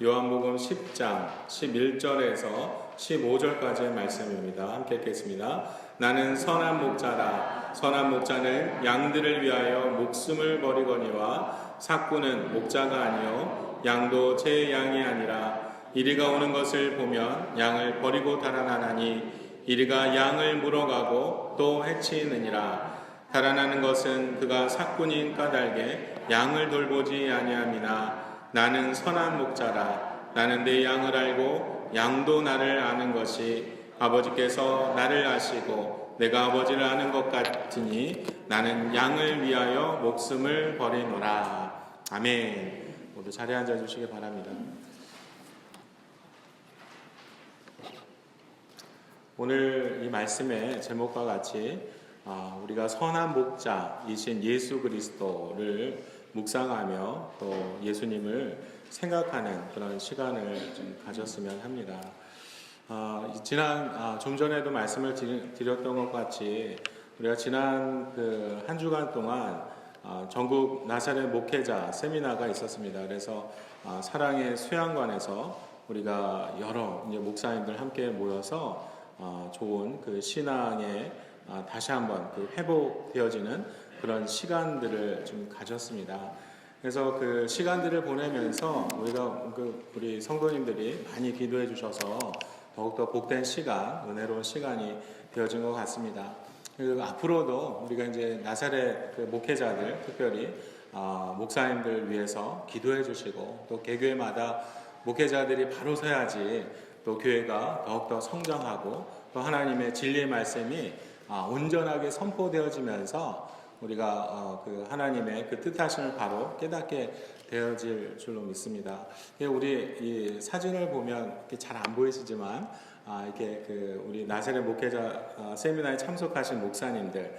요한복음 10장 11절에서 15절까지의 말씀입니다. 함께 읽겠습니다. 나는 선한 목자라. 선한 목자는 양들을 위하여 목숨을 버리거니와 삭구는 목자가 아니요 양도 제 양이 아니라 이리가 오는 것을 보면 양을 버리고 달아나나니 이리가 양을 물어가고 또 해치느니라. 달아나는 것은 그가 삭군인 까닭에 양을 돌보지 아니함이나 나는 선한 목자라. 나는 내 양을 알고 양도 나를 아는 것이 아버지께서 나를 아시고 내가 아버지를 아는 것 같으니 나는 양을 위하여 목숨을 버리노라. 아멘. 모두 자리에 앉아주시기 바랍니다. 오늘 이 말씀의 제목과 같이 우리가 선한 목자이신 예수 그리스도를 묵상하며 또 예수님을 생각하는 그런 시간을 좀 가졌으면 합니다. 좀 전에도 말씀을 드렸던 것 같이 우리가 지난 그 한 주간 동안 전국 나사렛 목회자 세미나가 있었습니다. 그래서 사랑의 수양관에서 우리가 여러 목사님들 함께 모여서 좋은 그 신앙에 다시 한번 그 회복되어지는 그런 시간들을 좀 가졌습니다. 그래서 그 시간들을 보내면서 우리 성도님들이 많이 기도해 주셔서 더욱더 복된 시간, 은혜로운 시간이 되어진 것 같습니다. 그리고 앞으로도 우리가 이제 나사렛 그 목회자들, 특별히 목사님들 위해서 기도해 주시고 또 개교회마다 목회자들이 바로 서야지 또 교회가 더욱더 성장하고 또 하나님의 진리의 말씀이 온전하게 선포되어지면서 우리가 그 하나님의 그 뜻하심을 바로 깨닫게 되어질 줄로 믿습니다. 우리 이 사진을 보면 잘 안 보이시지만 이렇게 그 우리 나사렛 목회자 세미나에 참석하신 목사님들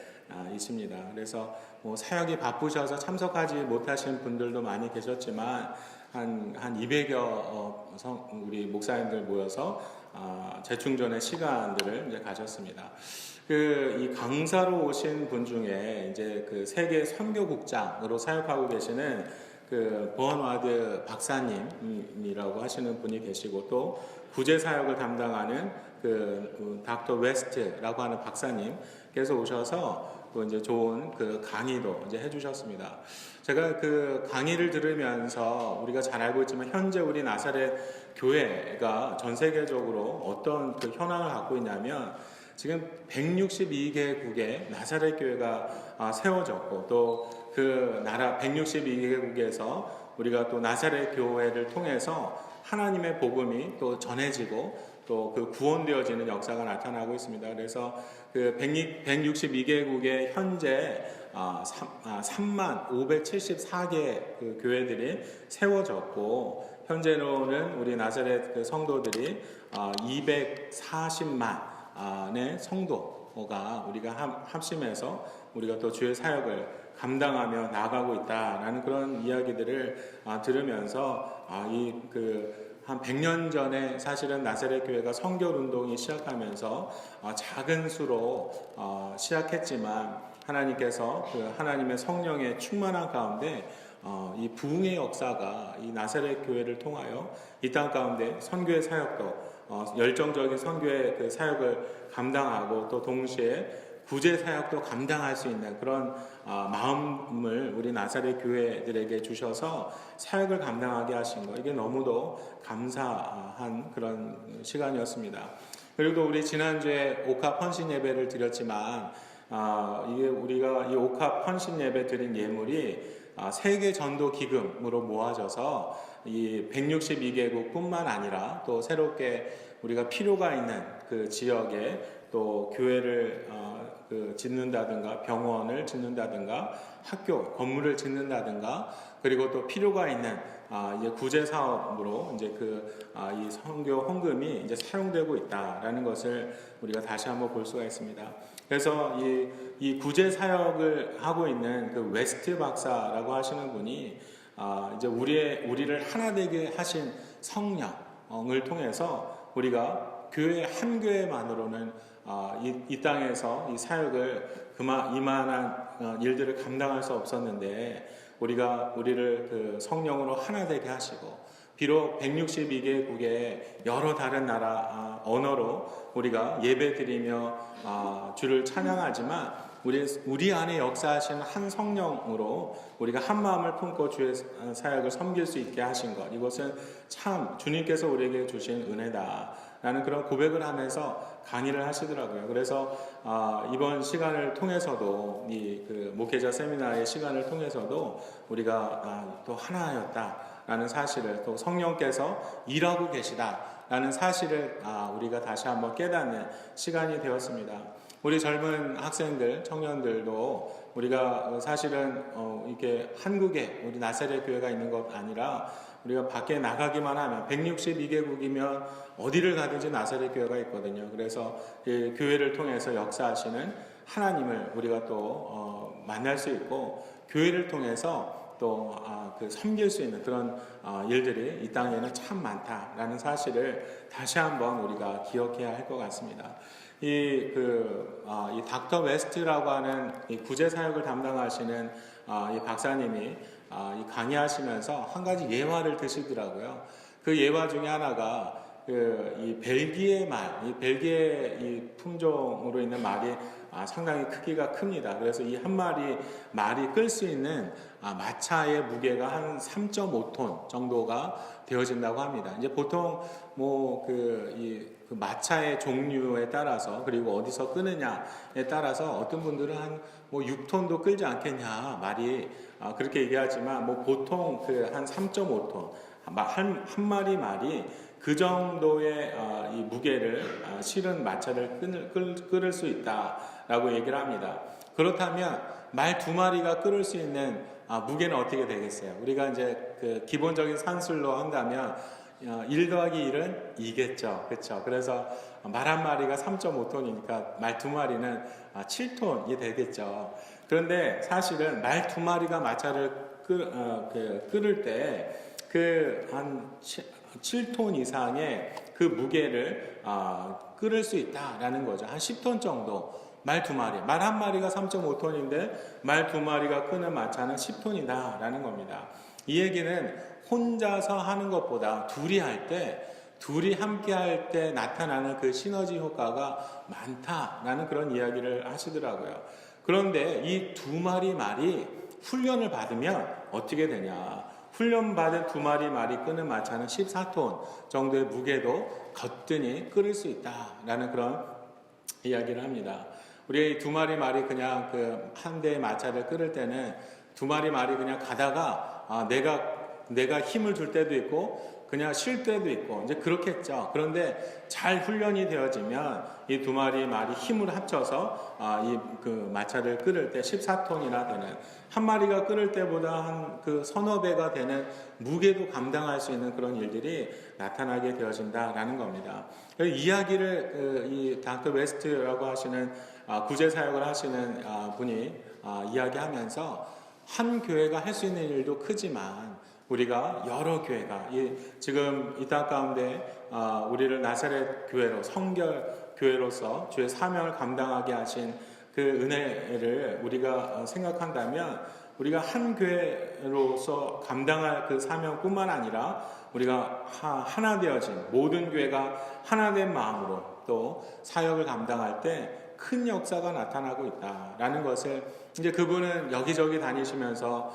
있습니다. 그래서 뭐 사역이 바쁘셔서 참석하지 못하신 분들도 많이 계셨지만 한 200여 우리 목사님들 모여서 재충전의 시간들을 이제 가졌습니다. 이 강사로 오신 분 중에 이제 그 세계 선교국장으로 사역하고 계시는 그 버나드 박사님이라고 하시는 분이 계시고 또 구제 사역을 담당하는 그 닥터 웨스트라고 하는 박사님께서 오셔서 또 이제 좋은 그 강의도 이제 해주셨습니다. 제가 그 강의를 들으면서 우리가 잘 알고 있지만 현재 우리 나사렛 교회가 전 세계적으로 어떤 그 현황을 갖고 있냐면 지금 162개국의 나사렛 교회가 세워졌고 또 그 나라 162개국에서 우리가 또 나사렛 교회를 통해서 하나님의 복음이 또 전해지고 또 그 구원되어지는 역사가 나타나고 있습니다. 그래서 그 162개국의 현재 3만 574개 그 교회들이 세워졌고 현재로는 우리 나사렛 그 성도들이 240만의 성도가 우리가 합심해서 우리가 또 주의 사역을 감당하며 나아가고 있다라는 그런 이야기들을 들으면서 한 100년 전에 사실은 나사렛 교회가 성결 운동이 시작하면서 작은 수로 시작했지만 하나님께서 그 하나님의 성령의 충만한 가운데 이 부흥의 역사가 이 나사렛 교회를 통하여 이 땅 가운데 선교의 사역도 열정적인 선교의 그 사역을 감당하고 또 동시에 구제 사역도 감당할 수 있는 그런 마음을 우리 나사렛 교회들에게 주셔서 사역을 감당하게 하신 거, 이게 너무도 감사한 그런 시간이었습니다. 그리고 우리 지난주에 옥합 헌신 예배를 드렸지만 이게 우리가 이 옥합 헌신 예배 드린 예물이 세계 전도 기금으로 모아져서 이 162개국뿐만 아니라 또 새롭게 우리가 필요가 있는 그 지역에 또 교회를 짓는다든가 병원을 짓는다든가 학교 건물을 짓는다든가 그리고 또 필요가 있는 이제 구제 사업으로 이제 이 선교 헌금이 이제 사용되고 있다라는 것을 우리가 다시 한번 볼 수가 있습니다. 그래서 이 구제 사역을 하고 있는 그 웨스트 박사라고 하시는 분이 이제 우리를 하나 되게 하신 성령을 통해서 우리가 교회 한 교회만으로는 이 땅에서 이 사역을 이만한 일들을 감당할 수 없었는데 우리를 그 성령으로 하나 되게 하시고 비록 162개국의 여러 다른 나라 언어로 우리가 예배드리며 주를 찬양하지만 우리 안에 역사하시는 한 성령으로 우리가 한 마음을 품고 주의 사역을 섬길 수 있게 하신 것, 이것은 참 주님께서 우리에게 주신 은혜다라는 그런 고백을 하면서 강의를 하시더라고요. 그래서 이번 시간을 통해서도 그 목회자 세미나의 시간을 통해서도 우리가 또 하나였다라는 사실을, 또 성령께서 일하고 계시다라는 사실을 우리가 다시 한번 깨닫는 시간이 되었습니다. 우리 젊은 학생들, 청년들도 우리가 사실은 이렇게 한국에 우리 나사렛 교회가 있는 것 아니라 우리가 밖에 나가기만 하면 162개국이면 어디를 가든지 나사렛 교회가 있거든요. 그래서 그 교회를 통해서 역사하시는 하나님을 우리가 또 만날 수 있고, 교회를 통해서 또 섬길 수 있는 그런 일들이 이 땅에는 참 많다라는 사실을 다시 한번 우리가 기억해야 할 것 같습니다. 이 닥터 웨스트라고 하는 이 구제 사역을 담당하시는 이 박사님이 이 강의하시면서 한 가지 예화를 드시더라고요. 그 예화 중에 하나가 이 벨기에 말, 이 벨기에 이 품종으로 있는 말이 상당히 크기가 큽니다. 그래서 이 한 마리 말이 끌 수 있는 마차의 무게가 한 3.5톤 정도가 되어진다고 합니다. 이제 보통 그 마차의 종류에 따라서, 그리고 어디서 끄느냐에 따라서 어떤 분들은 한 6톤도 끌지 않겠냐 말이 그렇게 얘기하지만, 보통 한 3.5톤 한 마리 말이 그 정도의 이 무게를 실은 마차를 끌을 수 있다라고 얘기를 합니다. 그렇다면 말 2마리가 끌을 수 있는 무게는 어떻게 되겠어요? 우리가 이제 그 기본적인 산술로 한다면 1 더하기 1은 2겠죠. 그렇죠? 그래서 말 한 마리가 3.5톤이니까 말 2마리는 7톤이 되겠죠. 그런데 사실은 말 2마리가 마차를 끌을 때 한 7톤 이상의 그 무게를 끌을 수 있다라는 거죠. 한 10톤 정도. 말 2마리. 말 한 마리가 3.5톤인데 말 2마리가 끄는 마차는 10톤이다라는 겁니다. 이 얘기는 혼자서 하는 것보다 둘이 함께 할 때 나타나는 그 시너지 효과가 많다라는 그런 이야기를 하시더라고요. 그런데 이 2마리 말이 훈련을 받으면 어떻게 되냐? 훈련받은 2마리 말이 끄는 마차는 14톤 정도의 무게도 거뜬히 끌을 수 있다라는 그런 이야기를 합니다. 우리 2마리 말이 그냥 한 대의 마차를 끌을 때는 2마리 말이 그냥 가다가 내가 힘을 줄 때도 있고 그냥 쉴 때도 있고 이제 그렇겠죠. 그런데 잘 훈련이 되어지면 이 2마리 말이 힘을 합쳐서 그 마차를 끌을 때 14톤이나 되는, 한 마리가 끌을 때보다 한 서너 배가 되는 무게도 감당할 수 있는 그런 일들이 나타나게 되어진다라는 겁니다. 이야기를 이 닥터 웨스트라고 하시는 구제 사역을 하시는 분이 이야기하면서, 한 교회가 할 수 있는 일도 크지만 우리가 여러 교회가 지금 이 땅 가운데 우리를 나사렛 교회로, 성결 교회로서 주의 사명을 감당하게 하신 그 은혜를 우리가 생각한다면, 우리가 한 교회로서 감당할 그 사명뿐만 아니라 우리가 하나 되어진 모든 교회가 하나 된 마음으로 또 사역을 감당할 때 큰 역사가 나타나고 있다라는 것을, 이제 그분은 여기저기 다니시면서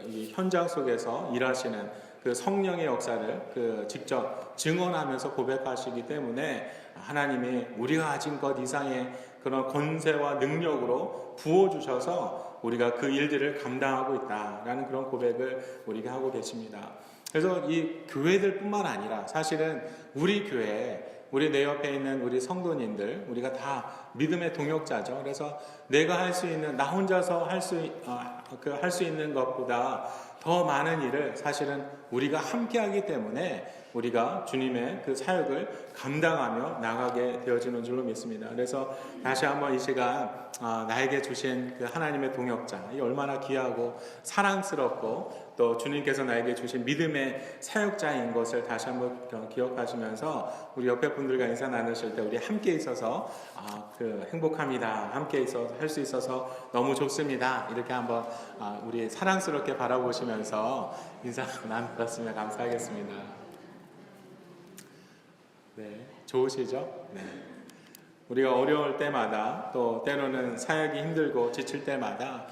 이 현장 속에서 일하시는 그 성령의 역사를 직접 증언하면서 고백하시기 때문에, 하나님이 우리가 가진 것 이상의 그런 권세와 능력으로 부어주셔서 우리가 그 일들을 감당하고 있다라는 그런 고백을 우리가 하고 계십니다. 그래서 이 교회들뿐만 아니라 사실은 우리 교회, 우리 내 옆에 있는 우리 성도님들, 우리가 다 믿음의 동역자죠. 그래서 내가 할 수 있는, 나 혼자서 할 수 있는 것보다 더 많은 일을 사실은 우리가 함께 하기 때문에 우리가 주님의 그 사역을 감당하며 나가게 되어지는 줄로 믿습니다. 그래서 다시 한번 이 시간 나에게 주신 그 하나님의 동역자, 이 얼마나 귀하고 사랑스럽고 또 주님께서 나에게 주신 믿음의 사역자인 것을 다시 한번 기억하시면서 우리 옆에 분들과 인사 나누실 때 우리 함께 있어서 행복합니다. 함께 있어서 할 수 있어서 너무 좋습니다. 이렇게 한번 우리 사랑스럽게 바라보시면서 인사 나누었으면 감사하겠습니다. 네, 좋으시죠? 네. 우리가 어려울 때마다 또 때로는 사역이 힘들고 지칠 때마다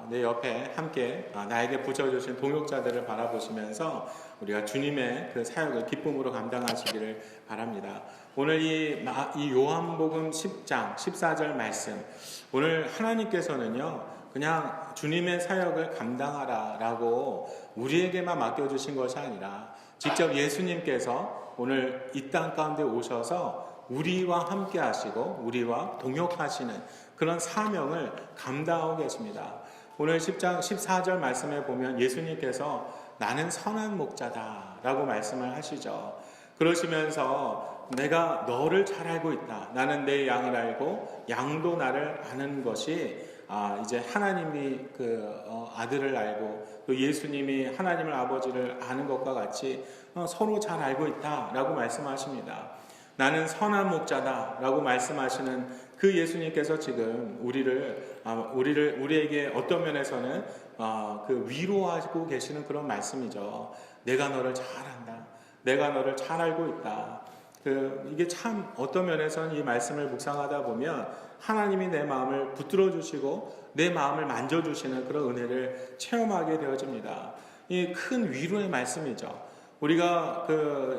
내 옆에 함께 나에게 붙여주신 동역자들을 바라보시면서 우리가 주님의 그 사역을 기쁨으로 감당하시기를 바랍니다. 오늘 이 요한복음 10장 14절 말씀, 오늘 하나님께서는요 그냥 주님의 사역을 감당하라 라고 우리에게만 맡겨주신 것이 아니라 직접 예수님께서 오늘 이 땅 가운데 오셔서 우리와 함께 하시고 우리와 동역하시는 그런 사명을 감당하고 계십니다. 오늘 10장 14절 말씀에 보면 예수님께서 나는 선한 목자다 라고 말씀을 하시죠. 그러시면서 내가 너를 잘 알고 있다. 나는 내 양을 알고 양도 나를 아는 것이 이제 하나님이 아들을 알고 또 예수님이 하나님을 아버지를 아는 것과 같이 서로 잘 알고 있다 라고 말씀하십니다. 나는 선한 목자다 라고 말씀하시는 그 예수님께서 지금 우리에게 어떤 면에서는 위로하고 계시는 그런 말씀이죠. 내가 너를 잘 안다. 내가 너를 잘 알고 있다. 이게 참 어떤 면에서는 이 말씀을 묵상하다 보면 하나님이 내 마음을 붙들어 주시고 내 마음을 만져주시는 그런 은혜를 체험하게 되어집니다. 이 큰 위로의 말씀이죠. 우리가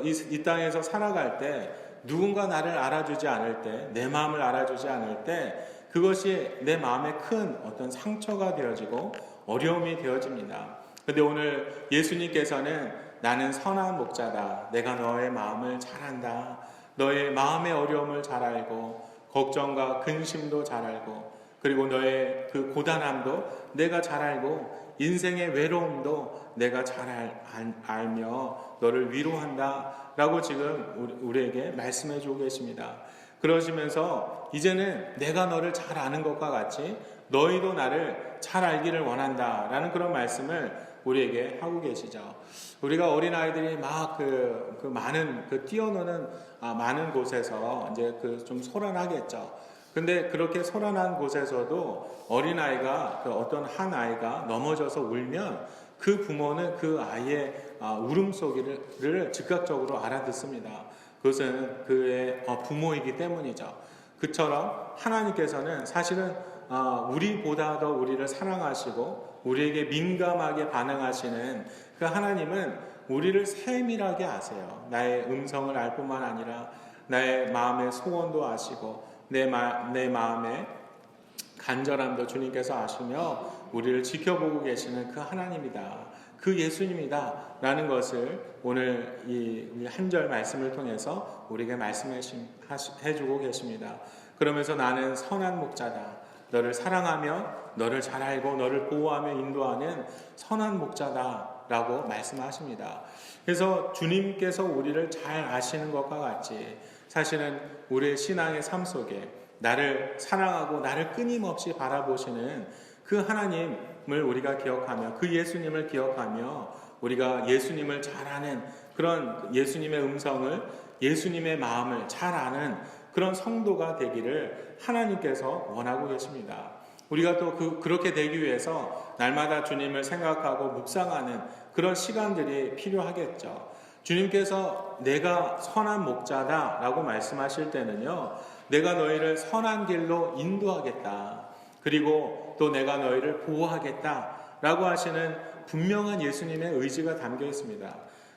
이 땅에서 살아갈 때 누군가 나를 알아주지 않을 때, 내 마음을 알아주지 않을 때 그것이 내 마음에 큰 어떤 상처가 되어지고 어려움이 되어집니다. 그런데 오늘 예수님께서는 나는 선한 목자다. 내가 너의 마음을 잘 안다. 너의 마음의 어려움을 잘 알고 걱정과 근심도 잘 알고 그리고 너의 그 고단함도 내가 잘 알고 인생의 외로움도 내가 잘 알며 너를 위로한다 라고 지금 우리에게 말씀해 주고 계십니다. 그러시면서 이제는 내가 너를 잘 아는 것과 같이 너희도 나를 잘 알기를 원한다 라는 그런 말씀을 우리에게 하고 계시죠. 우리가 어린아이들이 막 많은 뛰어노는 많은 곳에서 이제 좀 소란하겠죠. 근데 그렇게 소란한 곳에서도 어린아이가 어떤 한 아이가 넘어져서 울면 그 부모는 그 아이의 울음소리를 즉각적으로 알아듣습니다. 그것은 그의 부모이기 때문이죠. 그처럼 하나님께서는 사실은 우리보다 더 우리를 사랑하시고 우리에게 민감하게 반응하시는 그 하나님은 우리를 세밀하게 아세요. 나의 음성을 알 뿐만 아니라 나의 마음의 소원도 아시고 내 마음의 간절함도 주님께서 아시며 우리를 지켜보고 계시는 그 하나님이다. 그 예수님이다. 라는 것을 오늘 이 한 절 말씀을 통해서 우리에게 말씀해 주고 계십니다. 그러면서 나는 선한 목자다. 너를 사랑하며 너를 잘 알고 너를 보호하며 인도하는 선한 목자다. 라고 말씀하십니다. 그래서 주님께서 우리를 잘 아시는 것과 같이 사실은 우리의 신앙의 삶 속에 나를 사랑하고 나를 끊임없이 바라보시는 그 하나님을 우리가 기억하며 그 예수님을 기억하며 우리가 예수님을 잘 아는 그런 예수님의 음성을 예수님의 마음을 잘 아는 그런 성도가 되기를 하나님께서 원하고 계십니다. 우리가 또 그렇게 되기 위해서 날마다 주님을 생각하고 묵상하는 그런 시간들이 필요하겠죠. 주님께서 내가 선한 목자다 라고 말씀하실 때는요, 내가 너희를 선한 길로 인도하겠다. 그리고 또 내가 너희를 보호하겠다 라고 하시는 분명한 예수님의 의지가 담겨 있습니다.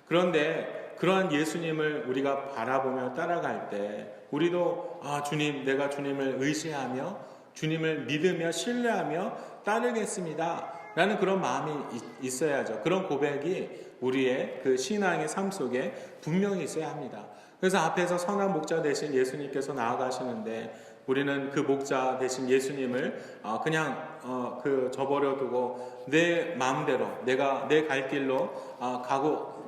그런데 그러한 예수님을 우리가 바라보며 따라갈 때 우리도 주님, 내가 주님을 의지하며 주님을 믿으며 신뢰하며 따르겠습니다 라는 그런 마음이 있어야죠. 그런 고백이 우리의 그 신앙의 삶 속에 분명히 있어야 합니다. 그래서 앞에서 선한 목자 되신 예수님께서 나아가시는데 우리는 그 목자 되신 예수님을 그냥 저버려 두고 내 마음대로 내가 내 갈 길로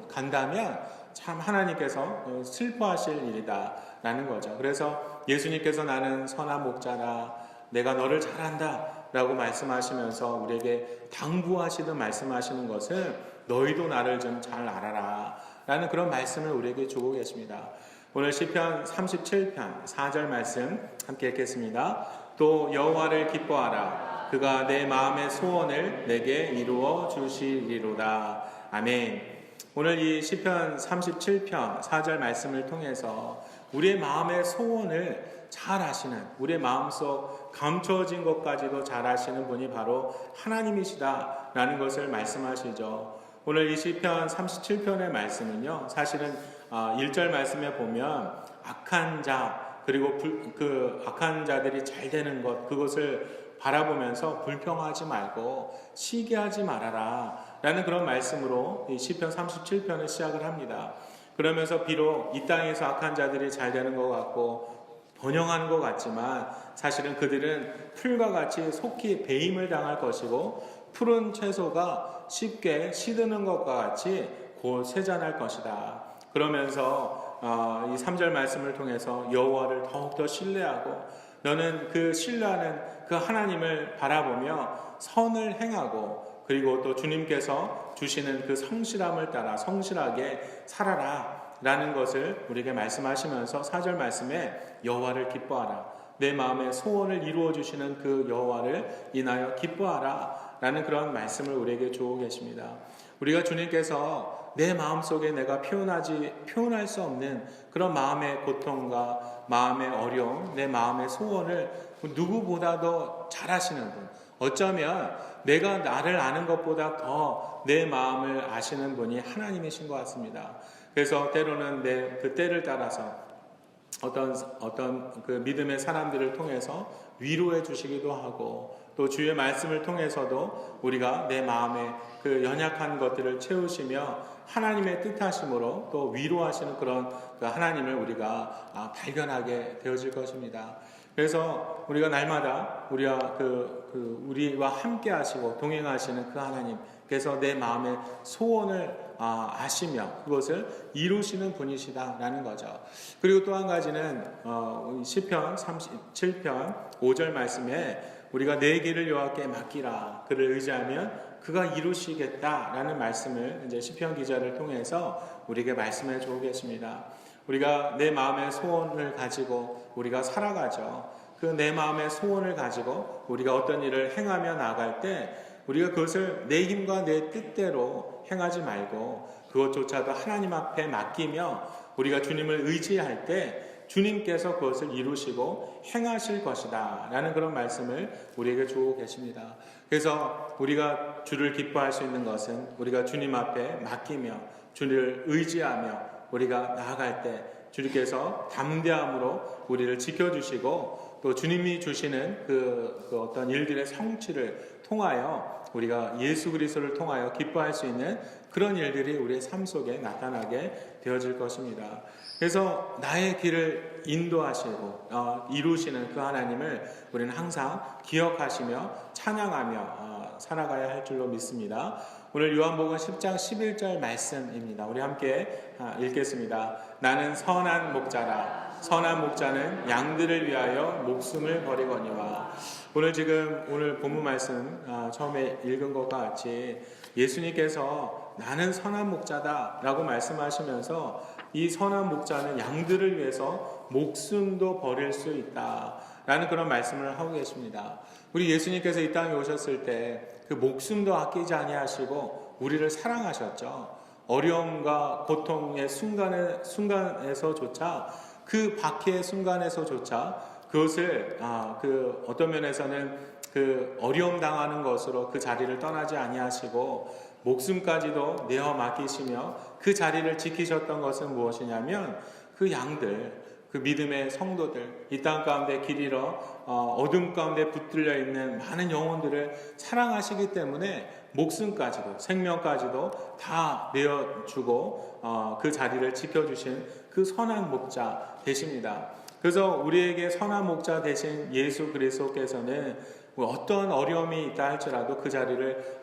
간다면 참 하나님께서 슬퍼하실 일이다 라는 거죠. 그래서 예수님께서 나는 선한 목자라 내가 너를 잘 안다 라고 말씀하시면서 우리에게 당부하시듯 말씀하시는 것은 너희도 나를 좀 잘 알아라 라는 그런 말씀을 우리에게 주고 계십니다. 오늘 시편 37편 4절 말씀 함께 읽겠습니다. 또 여호와를 기뻐하라. 그가 내 마음의 소원을 내게 이루어 주시리로다. 아멘. 오늘 이 시편 37편 4절 말씀을 통해서 우리의 마음의 소원을 잘 아시는, 우리의 마음속 감춰진 것까지도 잘 아시는 분이 바로 하나님이시다라는 것을 말씀하시죠. 오늘 이 시편 37편의 말씀은요, 사실은 1절 말씀에 보면 악한 자, 그리고 그 악한 자들이 잘 되는 것, 그것을 바라보면서 불평하지 말고 시기하지 말아라 라는 그런 말씀으로 이 시편 37편을 시작을 합니다. 그러면서 비록 이 땅에서 악한 자들이 잘 되는 것 같고 번영하는 것 같지만 사실은 그들은 풀과 같이 속히 배임을 당할 것이고 푸른 채소가 쉽게 시드는 것과 같이 곧 쇠잔할 것이다. 그러면서 이 3절 말씀을 통해서 여호와를 더욱더 신뢰하고 너는 그 신뢰하는 그 하나님을 바라보며 선을 행하고 그리고 또 주님께서 주시는 그 성실함을 따라 성실하게 살아라 라는 것을 우리에게 말씀하시면서 4절 말씀에 여호와를 기뻐하라. 내 마음의 소원을 이루어 주시는 그 여호와를 인하여 기뻐하라 라는 그런 말씀을 우리에게 주고 계십니다. 우리가 주님께서 내 마음속에 내가 표현할 수 없는 그런 마음의 고통과 마음의 어려움, 내 마음의 소원을 누구보다도 잘 아시는 분, 어쩌면 내가 나를 아는 것보다 더 내 마음을 아시는 분이 하나님이신 것 같습니다. 그래서 때로는 그 때를 따라서 어떤 그 믿음의 사람들을 통해서 위로해 주시기도 하고 또 주의 말씀을 통해서도 우리가 내 마음의 그 연약한 것들을 채우시며 하나님의 뜻하심으로 또 위로하시는 그런 그 하나님을 우리가 발견하게 되어질 것입니다. 그래서 우리가 날마다 우리와 함께 하시고 동행하시는 그 하나님께서 내 마음의 소원을 아시며 그것을 이루시는 분이시다라는 거죠. 그리고 또 한 가지는 시편 37편 5절 말씀에 우리가 내 길을 여호와께 맡기라. 그를 의지하면 그가 이루시겠다라는 말씀을 이제 시편 기자를 통해서 우리에게 말씀해 주고 계십니다. 우리가 내 마음의 소원을 가지고 우리가 살아가죠. 그 내 마음의 소원을 가지고 우리가 어떤 일을 행하며 나아갈 때 우리가 그것을 내 힘과 내 뜻대로 행하지 말고 그것조차도 하나님 앞에 맡기며 우리가 주님을 의지할 때 주님께서 그것을 이루시고 행하실 것이다 라는 그런 말씀을 우리에게 주고 계십니다. 그래서 우리가 주를 기뻐할 수 있는 것은 우리가 주님 앞에 맡기며 주를 의지하며 우리가 나아갈 때 주님께서 담대함으로 우리를 지켜주시고 또 주님이 주시는 그 어떤 일들의 성취를 통하여 우리가 예수 그리스도를 통하여 기뻐할 수 있는 그런 일들이 우리의 삶 속에 나타나게 되어질 것입니다. 그래서 나의 길을 인도하시고 이루시는 그 하나님을 우리는 항상 기억하시며 찬양하며 살아가야 할 줄로 믿습니다. 오늘 요한복음 10장 11절 말씀입니다. 우리 함께 읽겠습니다. 나는 선한 목자라. 선한 목자는 양들을 위하여 목숨을 버리거니와. 오늘 본문 말씀 처음에 읽은 것과 같이 예수님께서 나는 선한 목자다 라고 말씀하시면서 이 선한 목자는 양들을 위해서 목숨도 버릴 수 있다 라는 그런 말씀을 하고 계십니다. 우리 예수님께서 이 땅에 오셨을 때 그 목숨도 아끼지 아니하시고 우리를 사랑하셨죠. 어려움과 고통의 순간에서조차 그 박해의 순간에서조차 그것을 그 어떤 면에서는 그 어려움 당하는 것으로 그 자리를 떠나지 아니하시고 목숨까지도 내어 맡기시며 그 자리를 지키셨던 것은 무엇이냐면 그 양들, 그 믿음의 성도들, 이 땅 가운데 길 잃어 어둠 가운데 붙들려 있는 많은 영혼들을 사랑하시기 때문에 목숨까지도 생명까지도 다 내어주고 그 자리를 지켜주신 그 선한 목자 되십니다. 그래서 우리에게 선한 목자 되신 예수 그리스도께서는 어떤 어려움이 있다 할지라도 그 자리를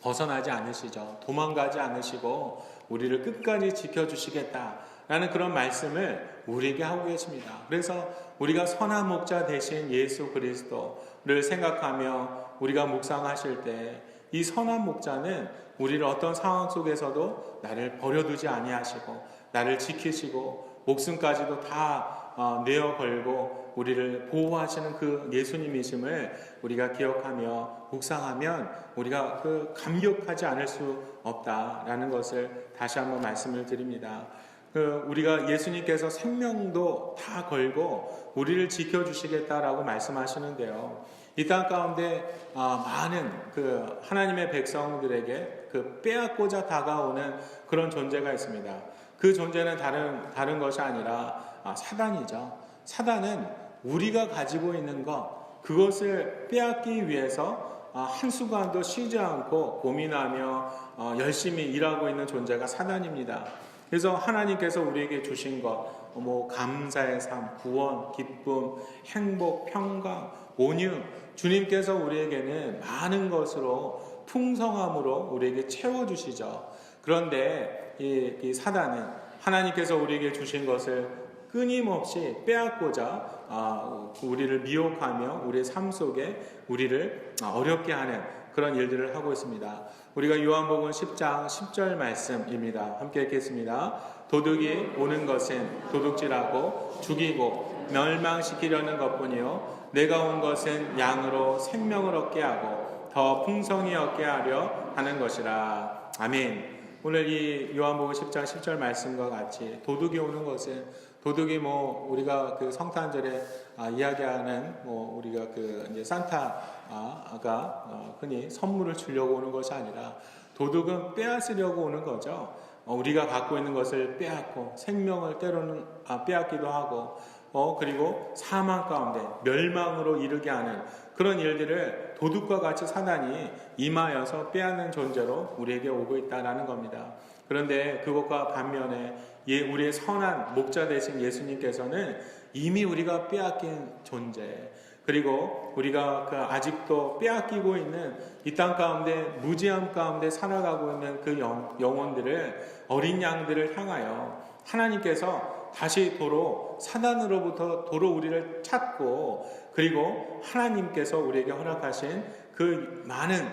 벗어나지 않으시죠. 도망가지 않으시고 우리를 끝까지 지켜주시겠다 라는 그런 말씀을 우리에게 하고 계십니다. 그래서 우리가 선한 목자 대신 예수 그리스도를 생각하며 우리가 묵상하실 때 이 선한 목자는 우리를 어떤 상황 속에서도 나를 버려두지 아니하시고 나를 지키시고 목숨까지도 다 내어 걸고 우리를 보호하시는 그 예수님이심을 우리가 기억하며 묵상하면 우리가 그 감격하지 않을 수 없다라는 것을 다시 한번 말씀을 드립니다. 우리가 예수님께서 생명도 다 걸고 우리를 지켜주시겠다라고 말씀하시는데요. 이 땅 가운데 많은 그 하나님의 백성들에게 그 빼앗고자 다가오는 그런 존재가 있습니다. 그 존재는 다른 것이 아니라 사단이죠. 사단은 우리가 가지고 있는 것, 그것을 빼앗기 위해서 한순간도 쉬지 않고 고민하며 열심히 일하고 있는 존재가 사단입니다. 그래서 하나님께서 우리에게 주신 것, 감사의 삶, 구원, 기쁨, 행복, 평강, 온유, 주님께서 우리에게는 많은 것으로 풍성함으로 우리에게 채워주시죠. 그런데 이 사단은 하나님께서 우리에게 주신 것을 끊임없이 빼앗고자 우리를 미혹하며 우리의 삶 속에 우리를 어렵게 하는 그런 일들을 하고 있습니다. 우리가 요한복음 10장 10절 말씀입니다. 함께 읽겠습니다. 도둑이 오는 것은 도둑질하고 죽이고 멸망시키려는 것뿐이요 내가 온 것은 양으로 생명을 얻게 하고 더 풍성히 얻게 하려 하는 것이라. 아멘. 오늘 이 요한복음 10장 10절 말씀과 같이 도둑이 오는 것은 도둑이 우리가 그 성탄절에 이야기하는 우리가 이제 산타가 흔히 선물을 주려고 오는 것이 아니라 도둑은 빼앗으려고 오는 거죠. 우리가 갖고 있는 것을 빼앗고 생명을 때로는 빼앗기도 하고 그리고 사망 가운데 멸망으로 이르게 하는 그런 일들을 도둑과 같이 사단이 임하여서 빼앗는 존재로 우리에게 오고 있다는 겁니다. 그런데 그것과 반면에 우리의 선한 목자 되신 예수님께서는 이미 우리가 빼앗긴 존재, 그리고 우리가 아직도 빼앗기고 있는 이 땅 가운데 무지함 가운데 살아가고 있는 그 영혼들을, 어린 양들을 향하여 하나님께서 다시 사단으로부터 우리를 찾고, 그리고 하나님께서 우리에게 허락하신 그 많은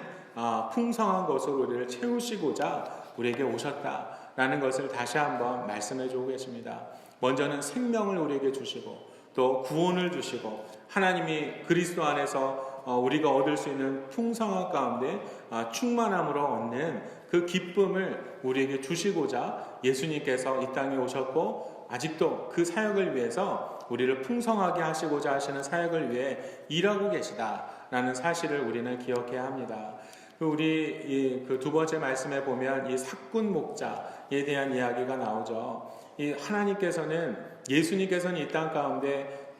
풍성한 것으로 우리를 채우시고자 우리에게 오셨다라는 것을 다시 한번 말씀해 주고 계십니다. 먼저는 생명을 우리에게 주시고 또 구원을 주시고 하나님이 그리스도 안에서 우리가 얻을 수 있는 풍성한 가운데 충만함으로 얻는 그 기쁨을 우리에게 주시고자 예수님께서 이 땅에 오셨고, 아직도 그 사역을 위해서 우리를 풍성하게 하시고자 하시는 사역을 위해 일하고 계시다라는 사실을 우리는 기억해야 합니다. 우리 그 두 번째 말씀에 보면 이 삭군 목자에 대한 이야기가 나오죠. 이 예수님께서는 이 땅 가운데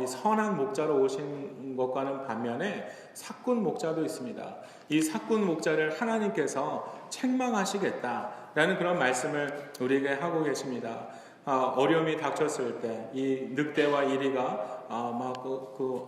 선한 목자로 오신 것과는 반면에 삭군 목자도 있습니다. 이 삭군 목자를 하나님께서 책망하시겠다라는 그런 말씀을 우리에게 하고 계십니다. 어려움이 닥쳤을 때 이 늑대와 이리가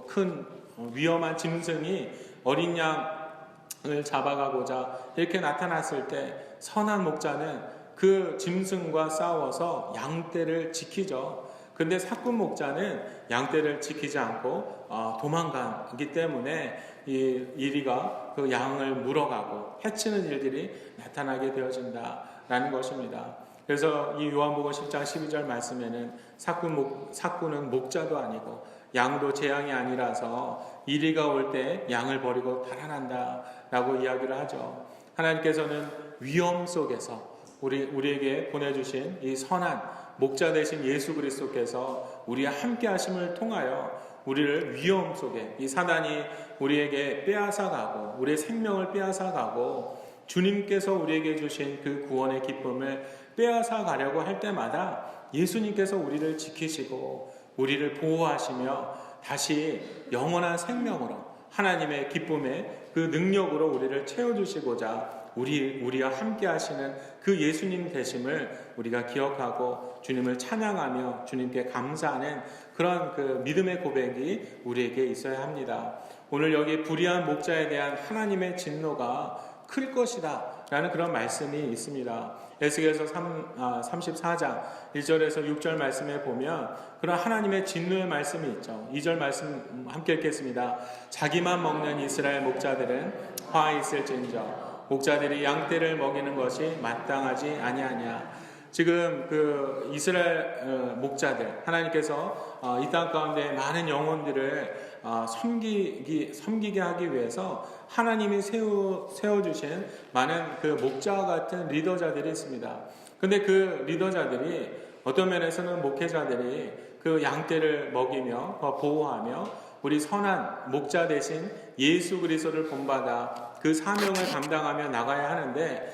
큰 위험한 짐승이 어린 양을 잡아가고자 이렇게 나타났을 때 선한 목자는 그 짐승과 싸워서 양떼를 지키죠. 근데 삭군 목자는 양떼를 지키지 않고 도망가기 때문에 이 이리가 그 양을 물어가고 해치는 일들이 나타나게 되어진다라는 것입니다. 그래서 이 요한복음 10장 12절 말씀에는 삭군은 목자도 아니고 양도 재앙이 아니라서 이리가 올 때 양을 버리고 달아난다라고 이야기를 하죠. 하나님께서는 위험 속에서 우리에게 보내주신 이 선한 목자 되신 예수 그리스도께서 우리와 함께 하심을 통하여 우리를 위험 속에 이 사단이 우리에게 빼앗아가고 우리의 생명을 빼앗아가고 주님께서 우리에게 주신 그 구원의 기쁨을 빼앗아가려고 할 때마다 예수님께서 우리를 지키시고 우리를 보호하시며 다시 영원한 생명으로 하나님의 기쁨의 그 능력으로 우리를 채워주시고자 우리와 함께 하시는 그 예수님 되심을 우리가 기억하고 주님을 찬양하며 주님께 감사하는 그런 그 믿음의 고백이 우리에게 있어야 합니다. 오늘 여기 불의한 목자에 대한 하나님의 진노가 클 것이다 라는 그런 말씀이 있습니다. 에스겔서 34장 1절에서 6절 말씀에 보면 그런 하나님의 진노의 말씀이 있죠. 2절 말씀 함께 읽겠습니다. 자기만 먹는 이스라엘 목자들은 화 있을진저 목자들이 양떼를 먹이는 것이 마땅하지 아니하냐. 지금 그 이스라엘 목자들 하나님께서 이 땅 가운데 많은 영혼들을 섬기게 하기 위해서 하나님이 세워주신 많은 그 목자와 같은 리더자들이 있습니다. 근데 그 리더자들이 어떤 면에서는 목회자들이 그 양떼를 먹이며 보호하며 우리 선한 목자 대신 예수 그리스도를 본받아 그 사명을 감당하며 나가야 하는데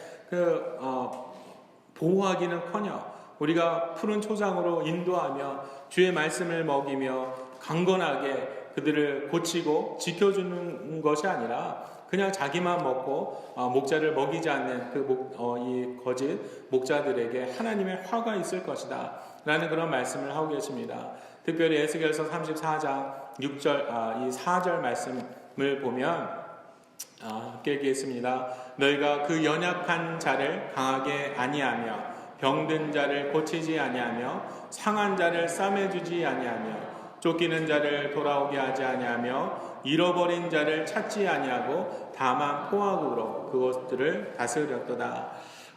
보호하기는커녕 우리가 푸른 초장으로 인도하며 주의 말씀을 먹이며 강건하게 그들을 고치고 지켜주는 것이 아니라 그냥 자기만 먹고 목자를 먹이지 않는 이 거짓 목자들에게 하나님의 화가 있을 것이다 라는 그런 말씀을 하고 계십니다. 특별히 에스겔서 34장 6절 이 4절 말씀을 보면 함께 읽겠습니다. 너희가 그 연약한 자를 강하게 아니하며 병든 자를 고치지 아니하며 상한 자를 싸매주지 아니하며 쫓기는 자를 돌아오게 하지 아니하며 잃어버린 자를 찾지 아니하고 다만 포악으로 그것들을 다스렸도다.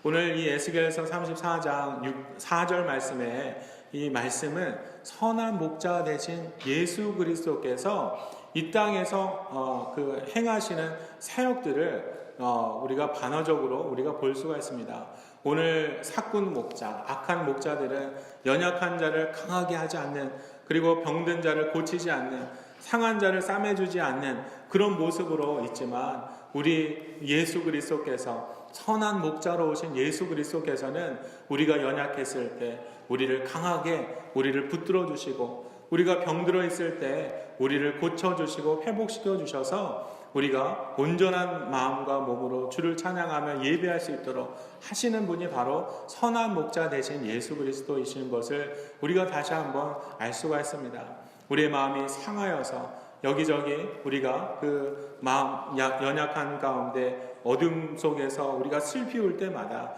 오늘 이 에스겔서 34장 4절 말씀에 이 말씀은 선한 목자 되신 예수 그리스도께서 이 땅에서 행하시는 사역들을 우리가 반어적으로 우리가 볼 수가 있습니다. 오늘 사꾼 목자, 악한 목자들은 연약한 자를 강하게 하지 않는, 그리고 병든 자를 고치지 않는, 상한 자를 싸매주지 않는 그런 모습으로 있지만, 우리 예수 그리스도께서, 선한 목자로 오신 예수 그리스도께서는 우리가 연약했을 때 우리를 강하게, 우리를 붙들어 주시고, 우리가 병들어 있을 때 우리를 고쳐주시고 회복시켜 주셔서 우리가 온전한 마음과 몸으로 주를 찬양하며 예배할 수 있도록 하시는 분이 바로 선한 목자 되신 예수 그리스도이신 것을 우리가 다시 한번 알 수가 있습니다. 우리의 마음이 상하여서 여기저기 우리가 그 마음 연약한 가운데 어둠 속에서 우리가 슬피 울 때마다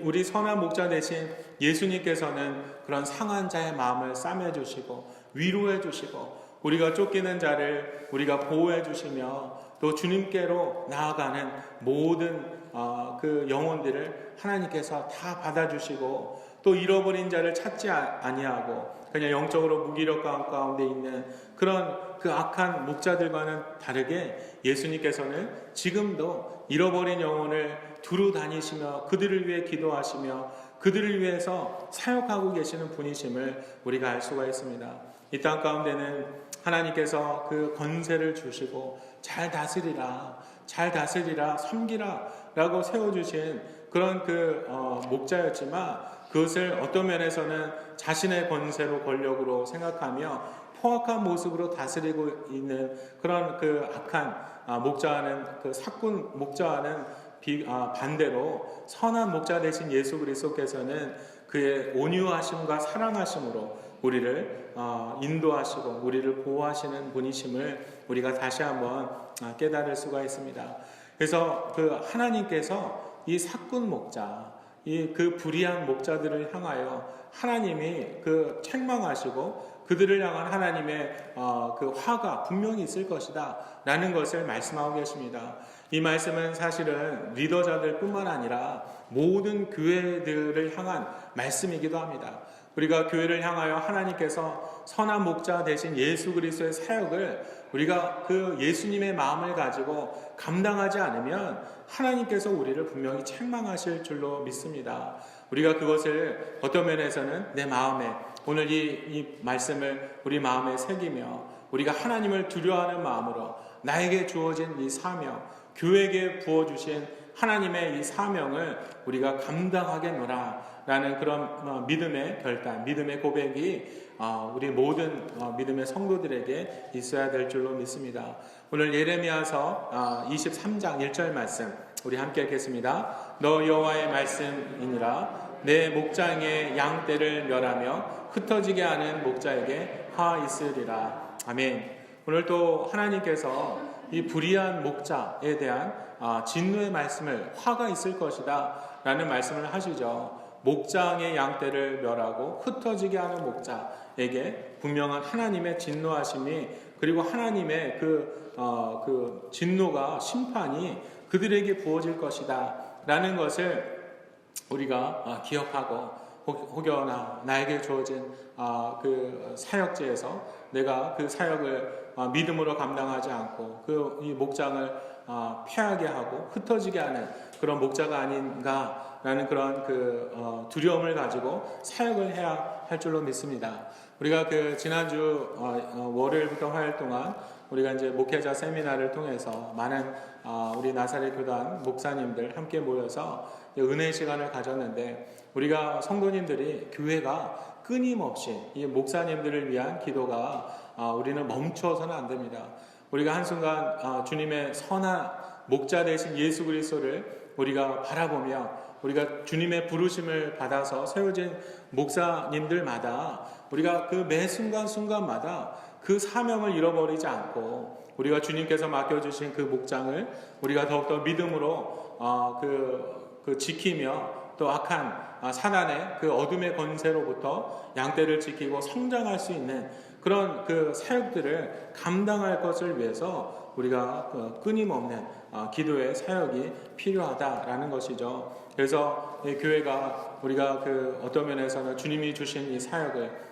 우리 선한 목자 되신 예수님께서는 그런 상한 자의 마음을 싸매 주시고 위로해 주시고 우리가 쫓기는 자를 우리가 보호해 주시며 또 주님께로 나아가는 모든 그 영혼들을 하나님께서 다 받아주시고 또 잃어버린 자를 찾지 아니하고 그냥 영적으로 무기력감 가운데 있는 그런 그 악한 목자들과는 다르게 예수님께서는 지금도 잃어버린 영혼을 두루 다니시며 그들을 위해 기도하시며 그들을 위해서 사역하고 계시는 분이심을 우리가 알 수가 있습니다. 이 땅 가운데는 하나님께서 그 권세를 주시고 잘 다스리라 섬기라 라고 세워주신 그런 목자였지만 그것을 어떤 면에서는 자신의 권세로 권력으로 생각하며 포악한 모습으로 다스리고 있는 그런 그 악한 목자와는 그 사꾼 목자와는 반대로 선한 목자 되신 예수 그리스도께서는 그의 온유하심과 사랑하심으로 우리를 인도하시고 우리를 보호하시는 분이심을 우리가 다시 한번 깨달을 수가 있습니다. 그래서 그 하나님께서 이 사꾼 목자, 그 불의한 목자들을 향하여 하나님이 그 책망하시고 그들을 향한 하나님의 그 화가 분명히 있을 것이다 라는 것을 말씀하고 계십니다. 이 말씀은 사실은 리더자들 뿐만 아니라 모든 교회들을 향한 말씀이기도 합니다. 우리가 교회를 향하여 하나님께서 선한 목자 되신 예수 그리스도의 사역을 우리가 그 예수님의 마음을 가지고 감당하지 않으면 하나님께서 우리를 분명히 책망하실 줄로 믿습니다. 우리가 그것을 어떤 면에서는 내 마음에 오늘 이 말씀을 우리 마음에 새기며 우리가 하나님을 두려워하는 마음으로 나에게 주어진 이 사명, 교회에게 부어주신 하나님의 이 사명을 우리가 감당하겠노라 라는 그런 믿음의 결단, 믿음의 고백이 우리 모든 믿음의 성도들에게 있어야 될 줄로 믿습니다. 오늘 예레미야서 23장 1절 말씀 우리 함께 읽겠습니다. 너 여호와의 말씀이니라 내 목장의 양떼를 멸하며 흩어지게 하는 목자에게 화 있으리라. 아멘. 오늘 또 하나님께서 이 불의한 목자에 대한 진노의 말씀을 화가 있을 것이다 라는 말씀을 하시죠. 목장의 양떼를 멸하고 흩어지게 하는 목자에게 분명한 하나님의 진노하심이, 그리고 하나님의 그 진노가, 심판이 그들에게 부어질 것이다 라는 것을 우리가 기억하고, 혹여나 나에게 주어진 그 사역지에서 내가 그 사역을 믿음으로 감당하지 않고 이 목장을 패하게 하고 흩어지게 하는 그런 목자가 아닌가라는 그런 두려움을 가지고 사역을 해야 할 줄로 믿습니다. 우리가 지난주 월요일부터 화요일 동안 우리가 이제 목회자 세미나를 통해서 많은 우리 나사렛 교단 목사님들 함께 모여서 은혜의 시간을 가졌는데, 우리가 성도님들이, 교회가 끊임없이 이 목사님들을 위한 기도가 우리는 멈춰서는 안 됩니다. 우리가 한순간 주님의 선한 목자 되신 예수 그리스도를 우리가 바라보며, 우리가 주님의 부르심을 받아서 세워진 목사님들마다 우리가 그 매 순간순간마다 그 사명을 잃어버리지 않고, 우리가 주님께서 맡겨주신 그 목장을 우리가 더욱더 믿음으로 지키며, 또 악한 사단의 그 어둠의 권세로부터 양떼를 지키고 성장할 수 있는 그런 그 사역들을 감당할 것을 위해서 우리가 끊임없는 기도의 사역이 필요하다라는 것이죠. 그래서 이 교회가, 우리가 어떤 면에서는 주님이 주신 이 사역을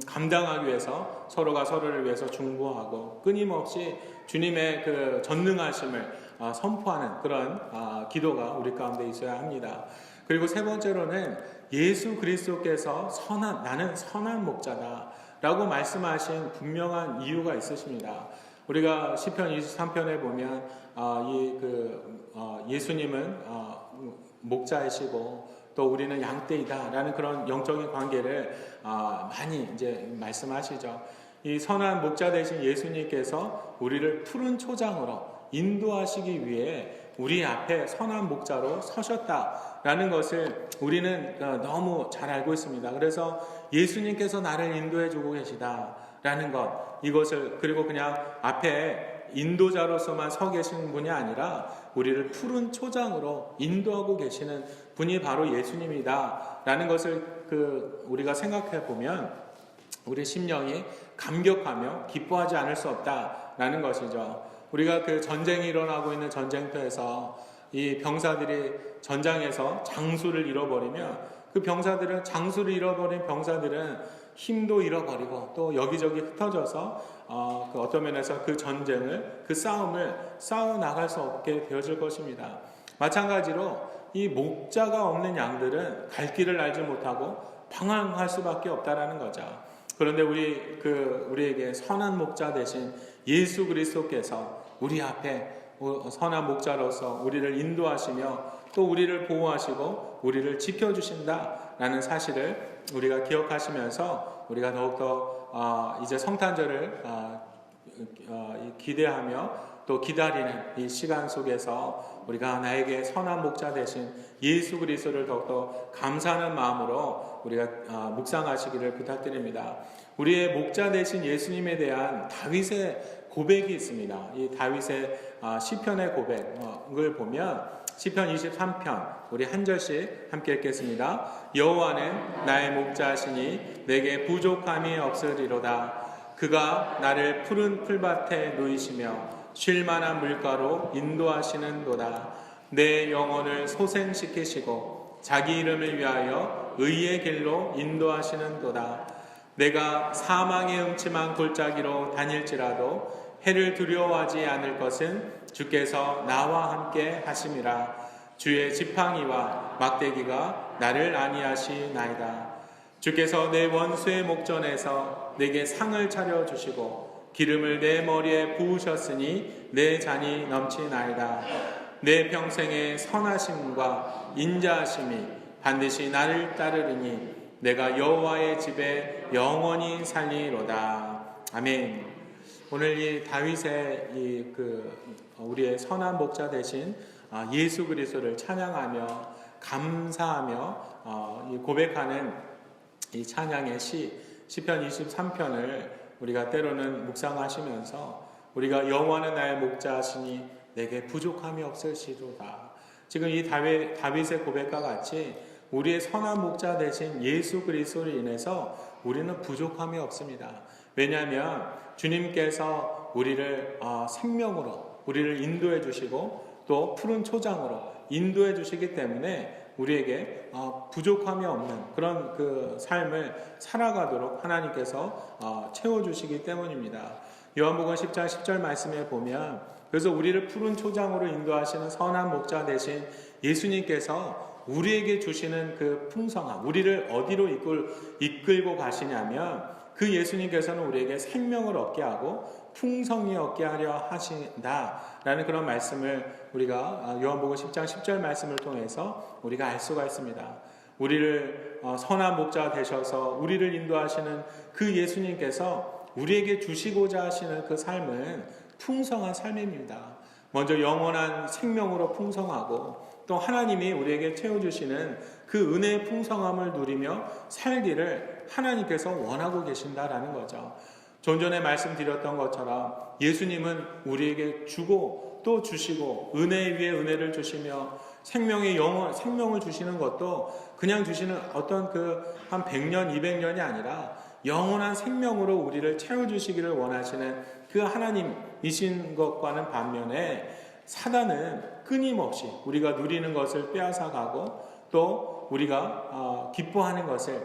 감당하기 위해서 서로가 서로를 위해서 중보하고 끊임없이 주님의 그 전능하심을 선포하는 그런 기도가 우리 가운데 있어야 합니다. 그리고 세 번째로는 예수 그리스도께서 나는 선한 목자다 라고 말씀하신 분명한 이유가 있으십니다. 우리가 시편 23편에 보면 예수님은 목자이시고 또 우리는 양떼이다 라는 그런 영적인 관계를 많이 이제 말씀하시죠. 이 선한 목자 되신 예수님께서 우리를 푸른 초장으로 인도하시기 위해 우리 앞에 선한 목자로 서셨다라는 것을 우리는 너무 잘 알고 있습니다. 그래서 예수님께서 나를 인도해 주고 계시다라는 것, 이것을, 그리고 그냥 앞에 인도자로서만 서 계시는 분이 아니라 우리를 푸른 초장으로 인도하고 계시는 분이 바로 예수님이다라는 것을 우리가 생각해 보면 우리 심령이 감격하며 기뻐하지 않을 수 없다라는 것이죠. 우리가 전쟁이 일어나고 있는 전쟁터에서 이 병사들이 전장에서 장수를 잃어버리면 장수를 잃어버린 병사들은 힘도 잃어버리고 또 여기저기 흩어져서 어떤 면에서 그 전쟁을, 그 싸움을 싸워 나갈 수 없게 되어질 것입니다. 마찬가지로 이 목자가 없는 양들은 갈 길을 알지 못하고 방황할 수밖에 없다라는 거죠. 그런데 우리에게 선한 목자 대신 예수 그리스도께서 우리 앞에 선한 목자로서 우리를 인도하시며 또 우리를 보호하시고 우리를 지켜주신다라는 사실을 우리가 기억하시면서 우리가 더욱더 이제 성탄절을 기대하며 또 기다리는 이 시간 속에서 우리가 나에게 선한 목자 되신 예수 그리스도를 더욱더 감사하는 마음으로 우리가 묵상하시기를 부탁드립니다. 우리의 목자 되신 예수님에 대한 다윗의 고백이 있습니다. 이 다윗의 시편의 고백을 보면 시편 23편 우리 한 절씩 함께 읽겠습니다. 여호와는 나의 목자시니 내게 부족함이 없으리로다. 그가 나를 푸른 풀밭에 누이시며 쉴 만한 물가로 인도하시는도다. 내 영혼을 소생시키시고 자기 이름을 위하여 의의 길로 인도하시는도다. 내가 사망의 음침한 골짜기로 다닐지라도 해를 두려워하지 않을 것은 주께서 나와 함께 하심이라. 주의 지팡이와 막대기가 나를 안위하시나이다. 주께서 내 원수의 목전에서 내게 상을 차려주시고 기름을 내 머리에 부으셨으니 내 잔이 넘치나이다. 내 평생의 선하심과 인자하심이 반드시 나를 따르리니 내가 여호와의 집에 영원히 살리로다. 아멘. 오늘 이 다윗의 우리의 선한 목자 되신 예수 그리스도를 찬양하며 감사하며 고백하는 이 찬양의 시편 23편을 우리가 때로는 묵상하시면서 우리가 여호와는 나의 목자시니 내게 부족함이 없으시도다. 지금 이 다윗의 고백과 같이 우리의 선한 목자 되신 예수 그리스도로 인해서 우리는 부족함이 없습니다. 왜냐하면 주님께서 우리를 생명으로 우리를 인도해 주시고 또 푸른 초장으로 인도해 주시기 때문에 우리에게 부족함이 없는 그런 그 삶을 살아가도록 하나님께서 채워주시기 때문입니다. 요한복음 10장 10절 말씀에 보면 그래서 우리를 푸른 초장으로 인도하시는 선한 목자 되신 예수님께서 우리에게 주시는 그 풍성함, 우리를 어디로 이끌고 가시냐면 그 예수님께서는 우리에게 생명을 얻게 하고 풍성히 얻게 하려 하신다라는 그런 말씀을 우리가 요한복음 10장 10절 말씀을 통해서 우리가 알 수가 있습니다. 우리를 선한 목자 되셔서 우리를 인도하시는 그 예수님께서 우리에게 주시고자 하시는 그 삶은 풍성한 삶입니다. 먼저 영원한 생명으로 풍성하고 또 하나님이 우리에게 채워주시는 그 은혜의 풍성함을 누리며 살기를 하나님께서 원하고 계신다라는 거죠. 좀 전에 말씀드렸던 것처럼 예수님은 우리에게 주고 또 주시고 은혜 위에 은혜를 주시며 생명을 주시는 것도 그냥 주시는 어떤 한 100년, 200년이 아니라 영원한 생명으로 우리를 채워주시기를 원하시는 그 하나님이신 것과는 반면에 사단은 끊임없이 우리가 누리는 것을 빼앗아가고 또 우리가 기뻐하는 것을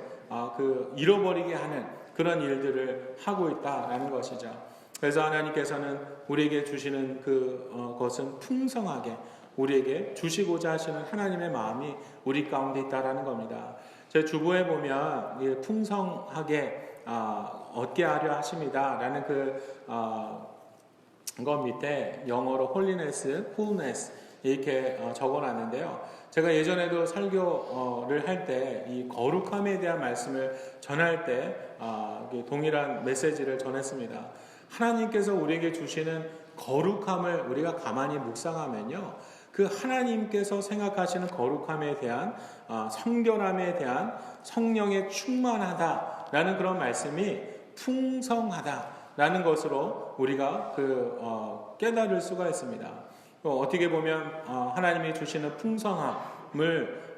잃어버리게 하는 그런 일들을 하고 있다라는 것이죠. 그래서 하나님께서는 우리에게 주시는 것은 풍성하게 우리에게 주시고자 하시는 하나님의 마음이 우리 가운데 있다라는 겁니다. 제 주보에 보면 풍성하게 얻게 하려 하십니다라는 것 밑에 영어로 holiness, fullness 이렇게 적어놨는데요. 제가 예전에도 설교를 할 때 이 거룩함에 대한 말씀을 전할 때 동일한 메시지를 전했습니다. 하나님께서 우리에게 주시는 거룩함을 우리가 가만히 묵상하면요, 그 하나님께서 생각하시는 거룩함에 대한 성결함에 대한 성령의 충만하다라는 그런 말씀이 풍성하다라는 것으로 우리가 깨달을 수가 있습니다. 어떻게 보면 하나님이 주시는 풍성함을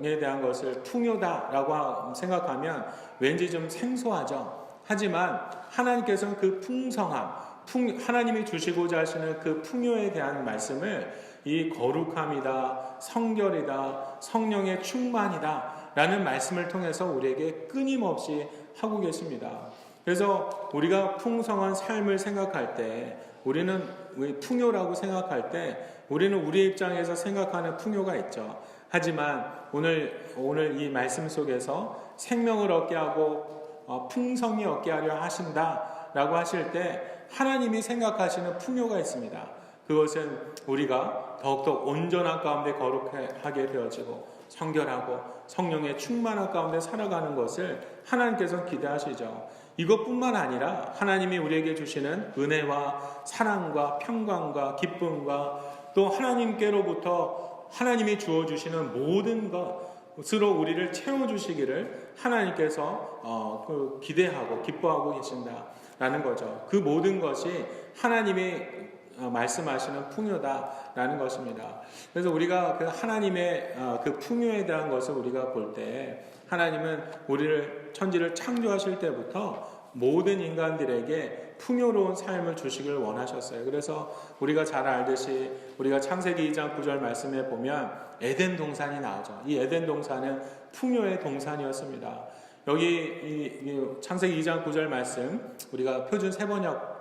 에 대한 것을 풍요다라고 생각하면 왠지 좀 생소하죠. 하지만 하나님께서는 그 풍성함, 하나님이 주시고자 하시는 그 풍요에 대한 말씀을 이 거룩함이다, 성결이다, 성령의 충만이다 라는 말씀을 통해서 우리에게 끊임없이 하고 계십니다. 그래서 우리가 풍성한 삶을 생각할 때, 우리는 풍요라고 생각할 때 우리는 우리의 입장에서 생각하는 풍요가 있죠. 하지만 오늘 이 말씀 속에서 생명을 얻게 하고 풍성히 얻게 하려 하신다라고 하실 때 하나님이 생각하시는 풍요가 있습니다. 그것은 우리가 더욱더 온전한 가운데 거룩하게 되어지고 성결하고 성령의 충만한 가운데 살아가는 것을 하나님께서 기대하시죠. 이것뿐만 아니라 하나님이 우리에게 주시는 은혜와 사랑과 평강과 기쁨과 또 하나님께로부터 하나님이 주어주시는 모든 것으로 우리를 채워주시기를 하나님께서 기대하고 기뻐하고 계신다라는 거죠. 그 모든 것이 하나님이 말씀하시는 풍요다라는 것입니다. 그래서 우리가 그 하나님의 그 풍요에 대한 것을 우리가 볼 때 하나님은 천지를 창조하실 때부터 모든 인간들에게 풍요로운 삶을 주시길 원하셨어요. 그래서 우리가 잘 알듯이 우리가 창세기 2장 9절 말씀에 보면 에덴 동산이 나오죠. 이 에덴 동산은 풍요의 동산이었습니다. 여기 이 창세기 2장 9절 말씀 우리가 표준 세번역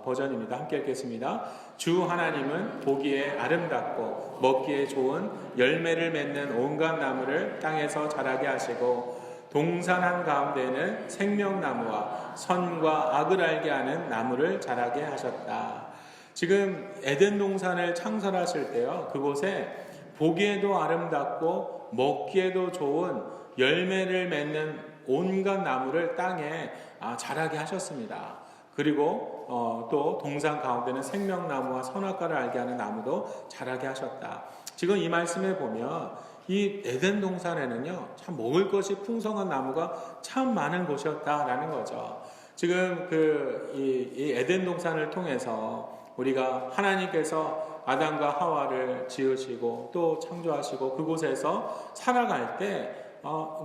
버전입니다. 함께 읽겠습니다. 주 하나님은 보기에 아름답고 먹기에 좋은 열매를 맺는 온갖 나무를 땅에서 자라게 하시고 동산 한가운데는 생명나무와 선과 악을 알게 하는 나무를 자라게 하셨다. 지금 에덴 동산을 창설하실 때요, 그곳에 보기에도 아름답고 먹기에도 좋은 열매를 맺는 온갖 나무를 땅에 자라게 하셨습니다. 그리고 또 동산 가운데는 생명나무와 선악과를 알게 하는 나무도 자라게 하셨다. 지금 이 말씀에 보면 이 에덴 동산에는요, 참 먹을 것이 풍성한 나무가 참 많은 곳이었다라는 거죠. 지금 이 에덴 동산을 통해서 우리가 하나님께서 아담과 하와를 지으시고 또 창조하시고 그곳에서 살아갈 때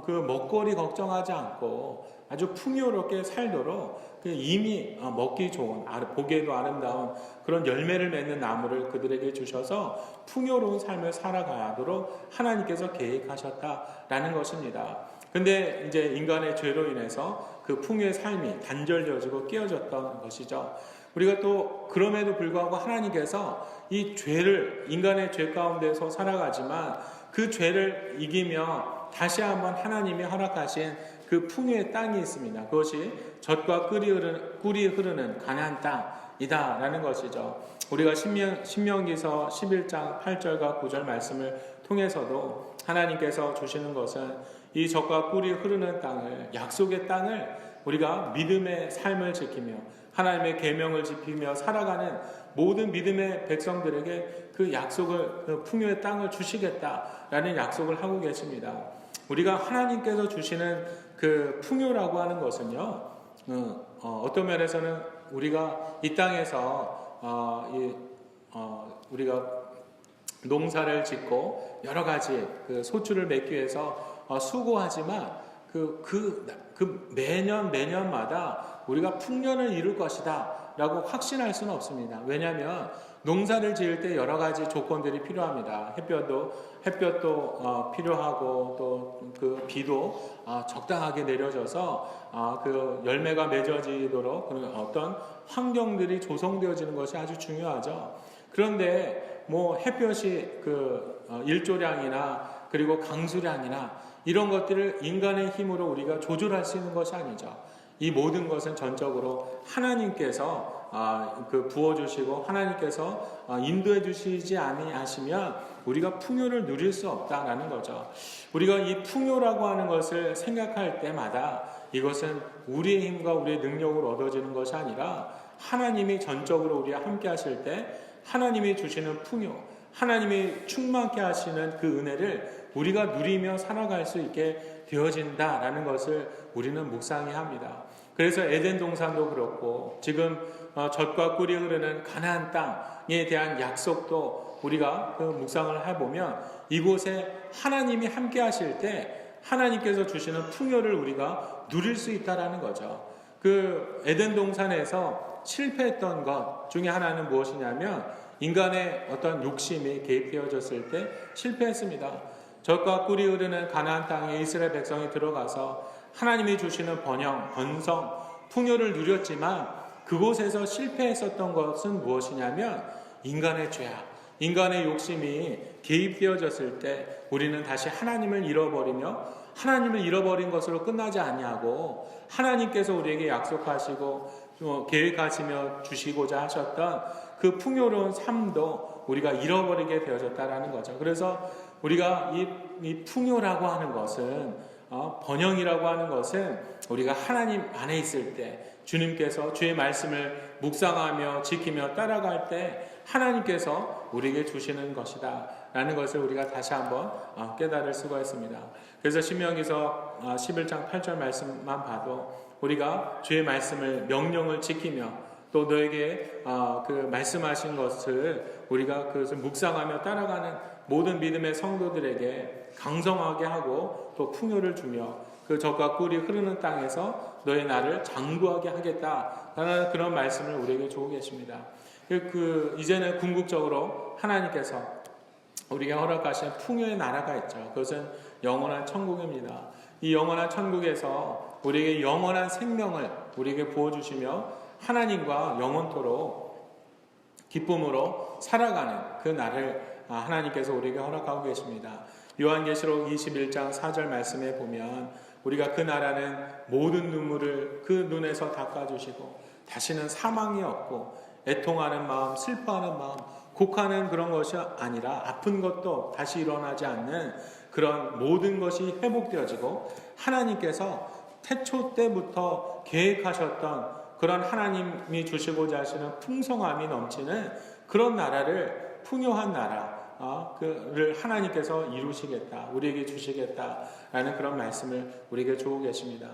그 먹거리 걱정하지 않고 아주 풍요롭게 살도록 이미 먹기 좋은 보기에도 아름다운 그런 열매를 맺는 나무를 그들에게 주셔서 풍요로운 삶을 살아가도록 하나님께서 계획하셨다라는 것입니다. 근데 이제 인간의 죄로 인해서 그 풍요의 삶이 단절되어지고 깨어졌던 것이죠. 우리가 또 그럼에도 불구하고 하나님께서 이 죄를 인간의 죄 가운데서 살아가지만 그 죄를 이기며 다시 한번 하나님이 허락하신 그 풍요의 땅이 있습니다. 그것이 젖과 꿀이 흐르는 가나안 땅이다라는 것이죠. 우리가 신명기서 11장 8절과 9절 말씀을 통해서도 하나님께서 주시는 것은 이 젖과 꿀이 흐르는 땅을, 약속의 땅을 우리가 믿음의 삶을 지키며 하나님의 계명을 지키며 살아가는 모든 믿음의 백성들에게 그 약속을, 그 풍요의 땅을 주시겠다라는 약속을 하고 계십니다. 우리가 하나님께서 주시는 그 풍요라고 하는 것은요, 어떤 면에서는 우리가 이 땅에서 우리가 농사를 짓고 여러 가지 그 소출을 맺기 위해서 수고하지만 매년마다 우리가 풍년을 이룰 것이다 라고 확신할 수는 없습니다. 왜냐하면 농사를 지을 때 여러 가지 조건들이 필요합니다. 햇볕도 필요하고 또 그 비도 적당하게 내려져서 그 열매가 맺어지도록 그런 어떤 환경들이 조성되어지는 것이 아주 중요하죠. 그런데 뭐 햇볕이 그 일조량이나 그리고 강수량이나 이런 것들을 인간의 힘으로 우리가 조절할 수 있는 것이 아니죠. 이 모든 것은 전적으로 하나님께서 부어주시고 하나님께서 인도해 주시지 아니하시면 우리가 풍요를 누릴 수 없다라는 거죠. 우리가 이 풍요라고 하는 것을 생각할 때마다 이것은 우리의 힘과 우리의 능력으로 얻어지는 것이 아니라 하나님이 전적으로 우리와 함께 하실 때 하나님이 주시는 풍요, 하나님이 충만케 하시는 그 은혜를 우리가 누리며 살아갈 수 있게 되어진다라는 것을 우리는 묵상해야 합니다. 그래서 에덴 동산도 그렇고 지금 젖과 꿀이 흐르는 가나안 땅에 대한 약속도 우리가 그 묵상을 해보면 이곳에 하나님이 함께 하실 때 하나님께서 주시는 풍요를 우리가 누릴 수 있다라는 거죠. 그 에덴 동산에서 실패했던 것 중에 하나는 무엇이냐면 인간의 어떤 욕심이 개입되어졌을 때 실패했습니다. 젖과 꿀이 흐르는 가나안 땅에 이스라엘 백성이 들어가서 하나님이 주시는 번성, 풍요를 누렸지만 그곳에서 실패했었던 것은 무엇이냐면 인간의 죄악, 인간의 욕심이 개입되어졌을 때 우리는 다시 하나님을 잃어버리며 하나님을 잃어버린 것으로 끝나지 아니하고 하나님께서 우리에게 약속하시고 계획하시며 주시고자 하셨던 그 풍요로운 삶도 우리가 잃어버리게 되어졌다라는 거죠. 그래서 우리가 이 풍요라고 하는 것은 번영이라고 하는 것은 우리가 하나님 안에 있을 때 주님께서 주의 말씀을 묵상하며 지키며 따라갈 때 하나님께서 우리에게 주시는 것이다 라는 것을 우리가 다시 한번 깨달을 수가 있습니다. 그래서 신명기서 11장 8절 말씀만 봐도 우리가 주의 말씀을 명령을 지키며 또 너에게 그 말씀하신 것을 우리가 그것을 묵상하며 따라가는 모든 믿음의 성도들에게 강성하게 하고 또 풍요를 주며 그 젖과 꿀이 흐르는 땅에서 너의 나를 장구하게 하겠다라는 그런 말씀을 우리에게 주고 계십니다. 이제는 궁극적으로 하나님께서 우리에게 허락하신 풍요의 나라가 있죠. 그것은 영원한 천국입니다. 이 영원한 천국에서 우리에게 영원한 생명을 우리에게 부어주시며 하나님과 영원토록 기쁨으로 살아가는 그 날을 하나님께서 우리에게 허락하고 계십니다. 요한계시록 21장 4절 말씀에 보면 우리가 그 나라는 모든 눈물을 그 눈에서 닦아주시고 다시는 사망이 없고 애통하는 마음, 슬퍼하는 마음, 곡하는 그런 것이 아니라 아픈 것도 다시 일어나지 않는 그런 모든 것이 회복되어지고 하나님께서 태초 때부터 계획하셨던 그런 하나님이 주시고자 하시는 풍성함이 넘치는 그런 나라를 풍요한 나라를 하나님께서 이루시겠다, 우리에게 주시겠다라는 그런 말씀을 우리에게 주고 계십니다.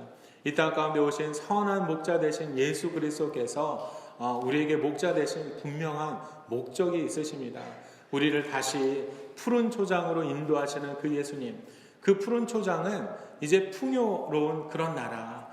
이 땅 가운데 오신 선한 목자 되신 예수 그리스도께서 우리에게 목자 되신 분명한 목적이 있으십니다. 우리를 다시 푸른 초장으로 인도하시는 그 예수님, 그 푸른 초장은 이제 풍요로운 그런 나라,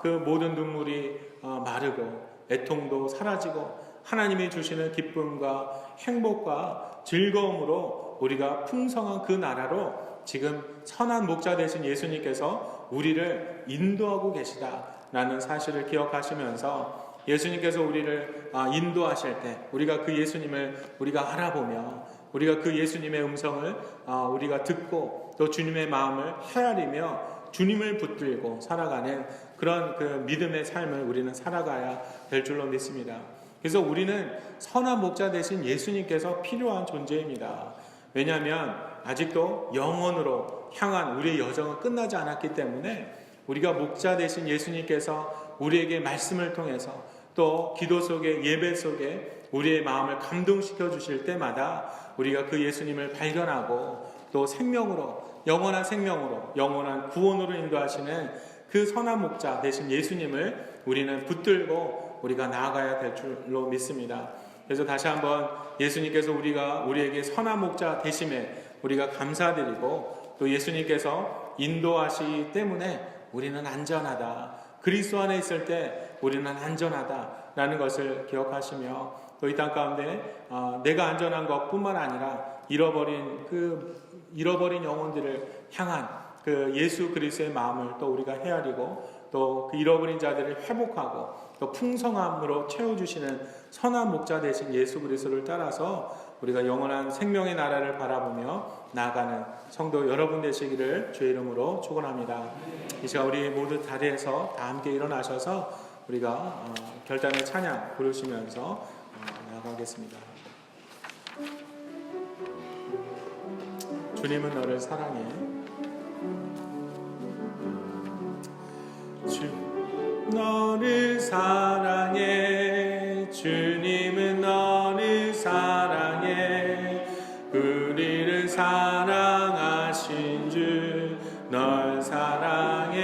그 모든 눈물이 마르고 애통도 사라지고 하나님이 주시는 기쁨과 행복과 즐거움으로 우리가 풍성한 그 나라로 지금 선한 목자 되신 예수님께서 우리를 인도하고 계시다라는 사실을 기억하시면서 예수님께서 우리를 인도하실 때 우리가 그 예수님을 우리가 알아보며 우리가 그 예수님의 음성을 우리가 듣고 또 주님의 마음을 헤아리며 주님을 붙들고 살아가는 그런 그 믿음의 삶을 우리는 살아가야 될 줄로 믿습니다. 그래서 우리는 선한 목자 되신 예수님께서 필요한 존재입니다. 왜냐하면 아직도 영원으로 향한 우리의 여정은 끝나지 않았기 때문에 우리가 목자 되신 예수님께서 우리에게 말씀을 통해서 또 기도 속에 예배 속에 우리의 마음을 감동시켜 주실 때마다 우리가 그 예수님을 발견하고 또 생명으로 영원한 생명으로 영원한 구원으로 인도하시는 그 선한 목자 되신 예수님을 우리는 붙들고 우리가 나아가야 될 줄로 믿습니다. 그래서 다시 한번 예수님께서 우리에게 선한 목자 되심에 우리가 감사드리고 또 예수님께서 인도하시기 때문에 우리는 안전하다. 그리스도 안에 있을 때 우리는 안전하다라는 것을 기억하시며 또 이 땅 가운데 내가 안전한 것뿐만 아니라 잃어버린 영혼들을 향한 그 예수 그리스도의 마음을 또 우리가 헤아리고 또 그 잃어버린 자들을 회복하고 또 풍성함으로 채워주시는 선한 목자 되신 예수 그리스도를 따라서 우리가 영원한 생명의 나라를 바라보며 나아가는 성도 여러분 되시기를 주의 이름으로 축원합니다. 이 시간 우리 모두 자리에서 다 함께 일어나셔서 우리가 결단의 찬양 부르시면서 나아가겠습니다. 주님은 너를 사랑해. 너를 사랑해. 주님은 너를 사랑해. 우리를 사랑하신 주 널 사랑해.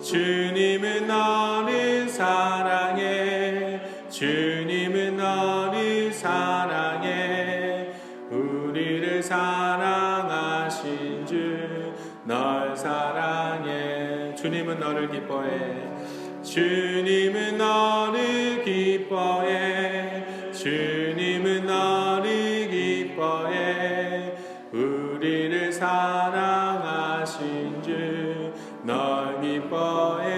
주님은 너를 사랑해. 주님은 너를 사랑해. 우리를 사랑하신 주 널 사랑해. 주님은 너를 기뻐해. 주님은 너를 기뻐해. 주님은 너를 기뻐해. 우리를 사랑하신 주 널 기뻐해.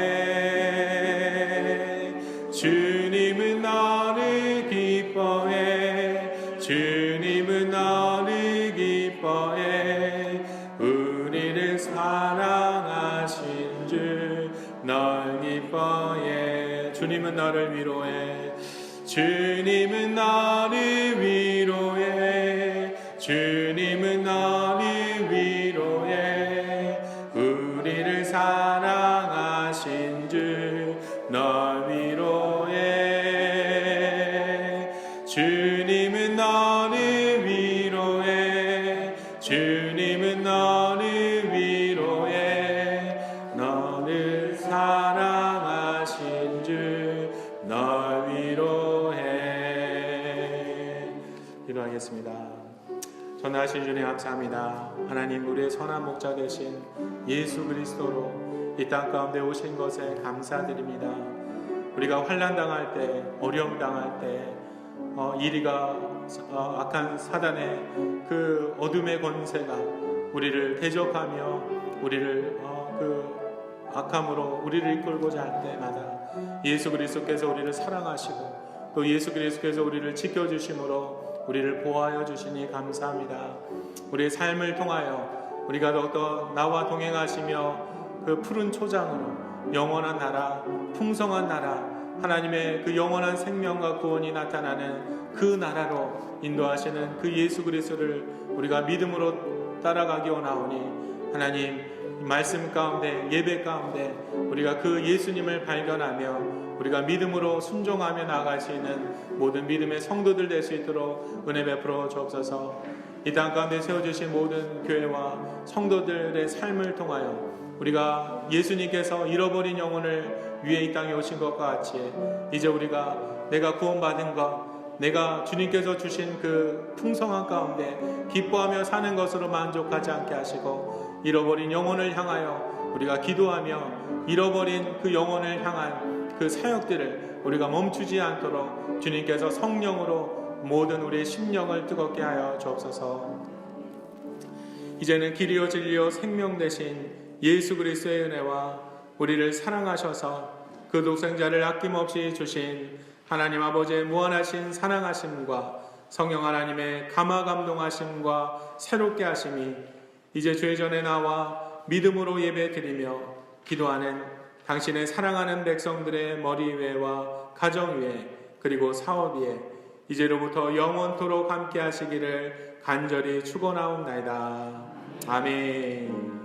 주님은 너를 기뻐해. 주님은 너를 기뻐해. 우리를 사랑하신 주 널 기뻐해. 주님은 너를 위로해. 주님은 너를 위로해. 주님은 너를 위로해. 우리를 사랑하신 주 널 위로해. 주님은 너를 위로해. 주님은 너를 위로해. 너를 사랑하신 주 널 위로해. 기도하겠습니다. 전하신 주님 감사합니다. 하나님, 우리의 선한 목자 되신 예수 그리스도로 이 땅 가운데 오신 것에 감사드립니다. 우리가 환난 당할 때, 어려움 당할 때, 이리가 악한 사단의 그 어둠의 권세가 우리를 대적하며 우리를 그 악함으로 우리를 이끌고자 할 때마다 예수 그리스도께서 우리를 사랑하시고 또 예수 그리스도께서 우리를 지켜주심으로 우리를 보호하여 주시니 감사합니다. 우리의 삶을 통하여 우리가 더욱더 나와 동행하시며 그 푸른 초장으로 영원한 나라, 풍성한 나라, 하나님의 그 영원한 생명과 구원이 나타나는 그 나라로 인도하시는 그 예수 그리스도를 우리가 믿음으로 따라가기 원하오니 하나님, 말씀 가운데 예배 가운데 우리가 그 예수님을 발견하며 우리가 믿음으로 순종하며 나아갈 수 있는 모든 믿음의 성도들 될 수 있도록 은혜 베풀어 주옵소서. 이 땅 가운데 세워주신 모든 교회와 성도들의 삶을 통하여 우리가 예수님께서 잃어버린 영혼을 위해 이 땅에 오신 것과 같이 이제 우리가 내가 구원받은 것, 내가 주님께서 주신 그 풍성한 가운데 기뻐하며 사는 것으로 만족하지 않게 하시고 잃어버린 영혼을 향하여 우리가 기도하며 잃어버린 그 영혼을 향한 그 사역들을 우리가 멈추지 않도록 주님께서 성령으로 모든 우리의 심령을 뜨겁게 하여 주옵소서. 이제는 길이요 진리요 생명 되신 예수 그리스도의 은혜와 우리를 사랑하셔서 그 독생자를 아낌없이 주신 하나님 아버지의 무한하신 사랑하심과 성령 하나님의 감화 감동하심과 새롭게 하심이 이제 주의 전에 나와 믿음으로 예배드리며 기도하는 당신의 사랑하는 백성들의 머리 위에와 가정 위에 그리고 사업 위에 이제로부터 영원토록 함께 하시기를 간절히 축원하옵나이다. 아멘.